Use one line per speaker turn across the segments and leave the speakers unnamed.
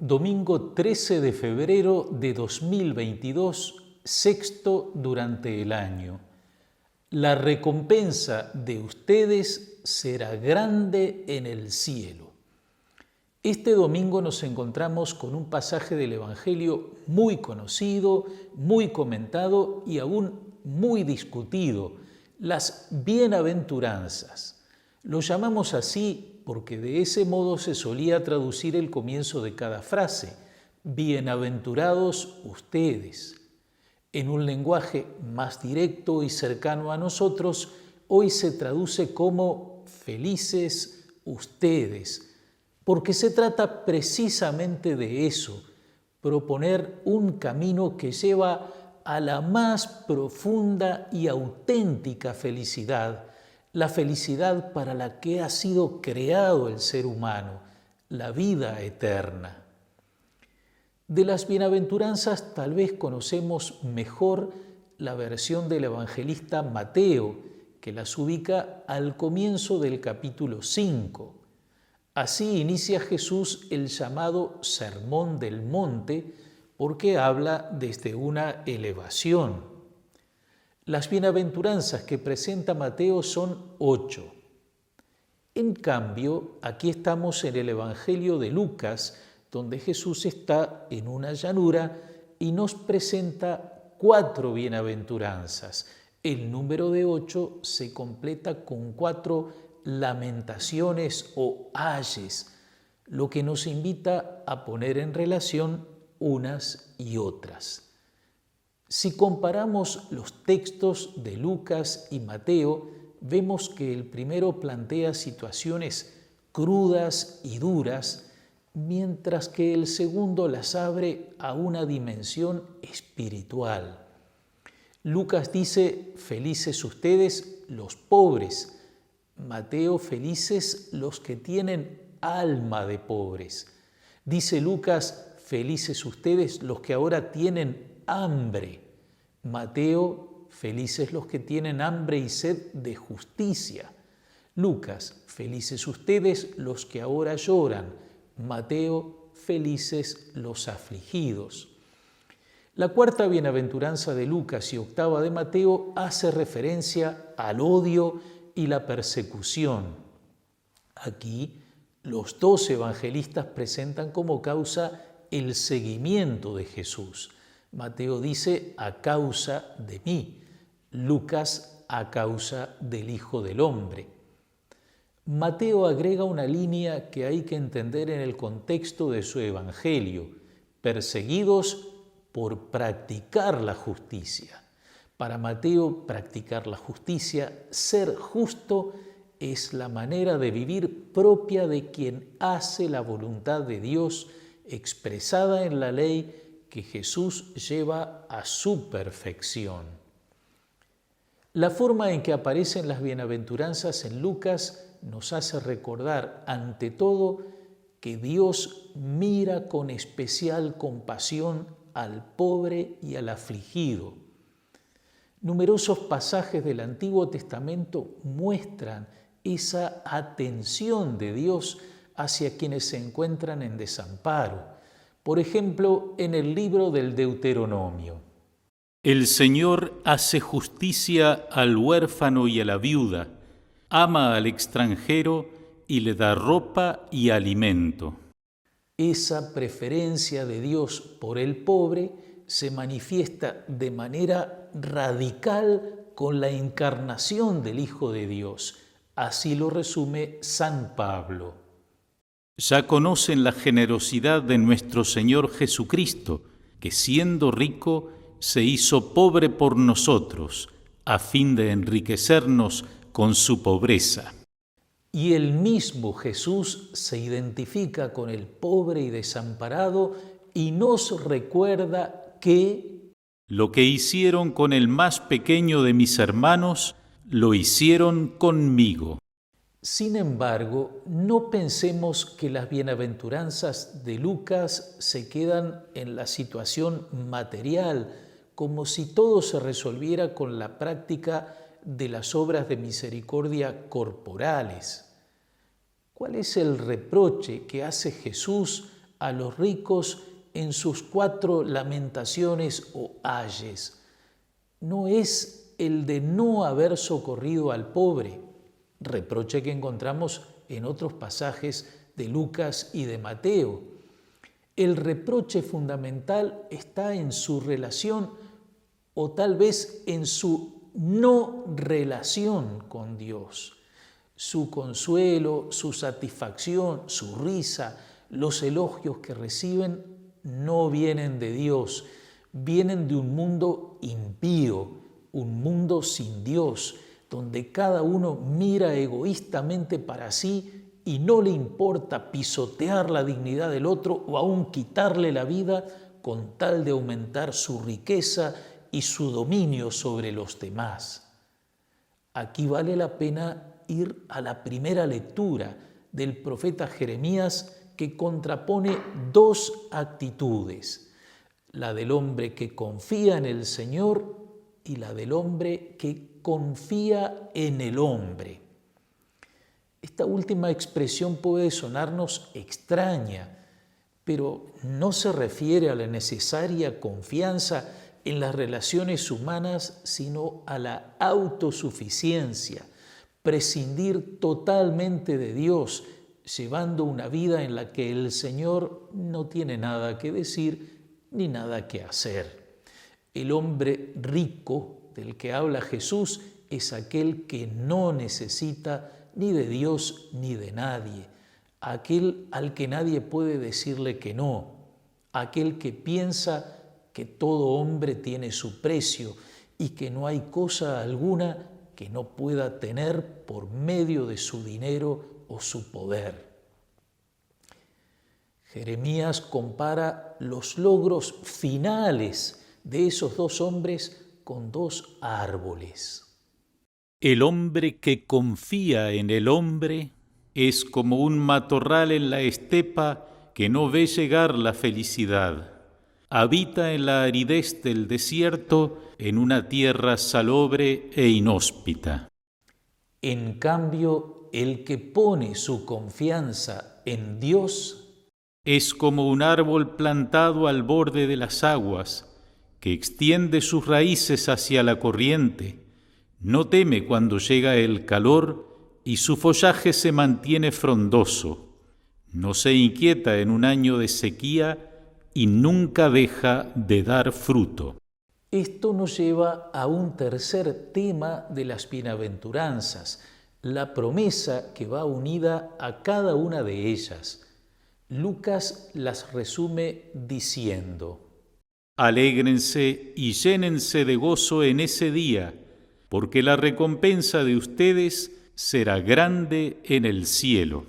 Domingo 13 de febrero de 2022, sexto durante el año. La recompensa de ustedes será grande en el cielo. Este domingo nos encontramos con un pasaje del Evangelio muy conocido, muy comentado y aún muy discutido, las bienaventuranzas. Lo llamamos así porque de ese modo se solía traducir el comienzo de cada frase, bienaventurados ustedes. En un lenguaje más directo y cercano a nosotros, hoy se traduce como felices ustedes, porque se trata precisamente de eso, proponer un camino que lleva a la más profunda y auténtica felicidad, la felicidad para la que ha sido creado el ser humano, la vida eterna. De las bienaventuranzas tal vez conocemos mejor la versión del evangelista Mateo, que las ubica al comienzo del capítulo 5. Así inicia Jesús el llamado Sermón del Monte, porque habla desde una elevación. Las bienaventuranzas que presenta Mateo son 8. En cambio, aquí estamos en el Evangelio de Lucas, donde Jesús está en una llanura y nos presenta 4 bienaventuranzas. El número de 8 se completa con 4 lamentaciones o ayes, lo que nos invita a poner en relación unas y otras. Si comparamos los textos de Lucas y Mateo, vemos que el primero plantea situaciones crudas y duras, mientras que el segundo las abre a una dimensión espiritual. Lucas dice, felices ustedes los pobres. Mateo, felices los que tienen alma de pobres. Dice Lucas, felices ustedes los que ahora tienen hambre. Mateo, felices los que tienen hambre y sed de justicia. Lucas, felices ustedes los que ahora lloran. Mateo, felices los afligidos. La cuarta bienaventuranza de Lucas y octava de Mateo hace referencia al odio y la persecución. Aquí, los 2 evangelistas presentan como causa el seguimiento de Jesús. Mateo dice, a causa de mí. Lucas, a causa del Hijo del Hombre. Mateo agrega una línea que hay que entender en el contexto de su evangelio: perseguidos por practicar la justicia. Para Mateo, practicar la justicia, ser justo, es la manera de vivir propia de quien hace la voluntad de Dios expresada en la ley que Jesús lleva a su perfección. La forma en que aparecen las bienaventuranzas en Lucas nos hace recordar, ante todo, que Dios mira con especial compasión al pobre y al afligido. Numerosos pasajes del Antiguo Testamento muestran esa atención de Dios hacia quienes se encuentran en desamparo. Por ejemplo, en el libro del Deuteronomio.
El Señor hace justicia al huérfano y a la viuda, ama al extranjero y le da ropa y alimento.
Esa preferencia de Dios por el pobre se manifiesta de manera radical con la encarnación del Hijo de Dios. Así lo resume San Pablo.
Ya conocen la generosidad de nuestro Señor Jesucristo, que siendo rico se hizo pobre por nosotros, a fin de enriquecernos con su pobreza.
Y el mismo Jesús se identifica con el pobre y desamparado y nos recuerda que
lo que hicieron con el más pequeño de mis hermanos, lo hicieron conmigo.
Sin embargo, no pensemos que las bienaventuranzas de Lucas se quedan en la situación material, como si todo se resolviera con la práctica de las obras de misericordia corporales. ¿Cuál es el reproche que hace Jesús a los ricos en sus 4 lamentaciones o ayes. No es el de no haber socorrido al pobre, reproche que encontramos en otros pasajes de Lucas y de Mateo. El reproche fundamental está en su relación o tal vez en su no relación con Dios. Su consuelo, su satisfacción, su risa, los elogios que reciben no vienen de Dios, vienen de un mundo impío, un mundo sin Dios, donde cada uno mira egoístamente para sí y no le importa pisotear la dignidad del otro o aún quitarle la vida con tal de aumentar su riqueza y su dominio sobre los demás. Aquí vale la pena ir a la primera lectura del profeta Jeremías, que contrapone 2 actitudes, la del hombre que confía en el Señor y la del hombre que confía en el hombre. Esta última expresión puede sonarnos extraña, pero no se refiere a la necesaria confianza en las relaciones humanas, sino a la autosuficiencia, prescindir totalmente de Dios, llevando una vida en la que el Señor no tiene nada que decir ni nada que hacer. El hombre rico del que habla Jesús es aquel que no necesita ni de Dios ni de nadie, aquel al que nadie puede decirle que no, aquel que piensa que todo hombre tiene su precio y que no hay cosa alguna que no pueda tener por medio de su dinero o su poder. Jeremías compara los logros finales de esos 2 hombres con 2 árboles.
El hombre que confía en el hombre es como un matorral en la estepa que no ve llegar la felicidad. Habita en la aridez del desierto, en una tierra salobre e inhóspita.
En cambio, el que pone su confianza en Dios
es como un árbol plantado al borde de las aguas, que extiende sus raíces hacia la corriente. No teme cuando llega el calor y su follaje se mantiene frondoso. No se inquieta en un año de sequía y nunca deja de dar fruto.
Esto nos lleva a un tercer tema de las bienaventuranzas, la promesa que va unida a cada una de ellas. Lucas las resume diciendo:
Alégrense y llénense de gozo en ese día, porque la recompensa de ustedes será grande en el cielo.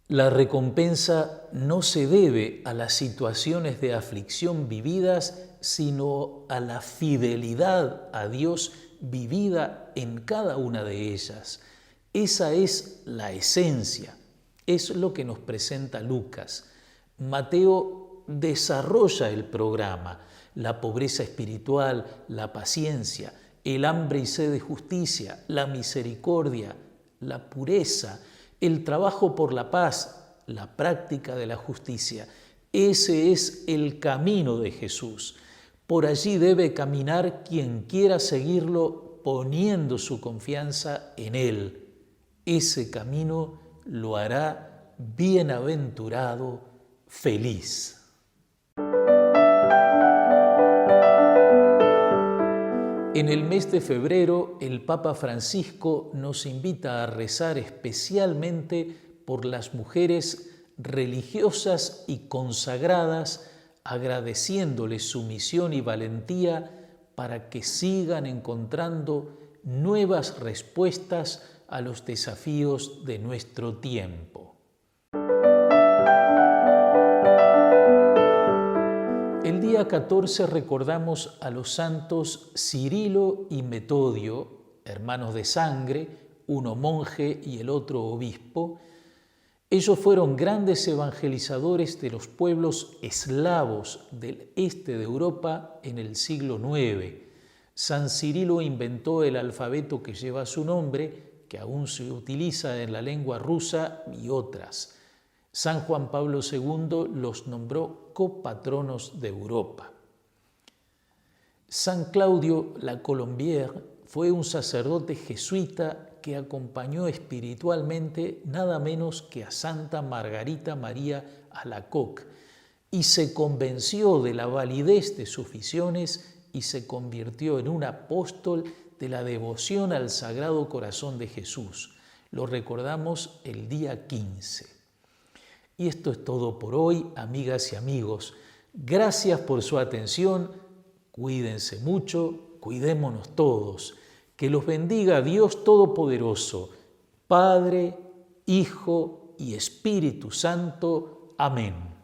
La recompensa no se debe a las situaciones de aflicción vividas, sino a la fidelidad a Dios vivida en cada una de ellas. Esa es la esencia, es lo que nos presenta Lucas. Mateo desarrolla el programa, la pobreza espiritual, la paciencia, el hambre y sed de justicia, la misericordia, la pureza, el trabajo por la paz, la práctica de la justicia. Ese es el camino de Jesús. Por allí debe caminar quien quiera seguirlo poniendo su confianza en Él. Ese camino lo hará bienaventurado, feliz. En el mes de febrero, el Papa Francisco nos invita a rezar especialmente por las mujeres religiosas y consagradas, agradeciéndoles su misión y valentía para que sigan encontrando nuevas respuestas a los desafíos de nuestro tiempo. El día 14 recordamos a los santos Cirilo y Metodio, hermanos de sangre, uno monje y el otro obispo. Ellos fueron grandes evangelizadores de los pueblos eslavos del este de Europa en el siglo IX. San Cirilo inventó el alfabeto que lleva su nombre, que aún se utiliza en la lengua rusa y otras. San Juan Pablo II los nombró copatronos de Europa. San Claudio La Colombière fue un sacerdote jesuita que acompañó espiritualmente nada menos que a Santa Margarita María Alacoque y se convenció de la validez de sus visiones y se convirtió en un apóstol de la devoción al Sagrado Corazón de Jesús. Lo recordamos el día 15. Y esto es todo por hoy, amigas y amigos. Gracias por su atención. Cuídense mucho, cuidémonos todos. Que los bendiga Dios Todopoderoso, Padre, Hijo y Espíritu Santo. Amén.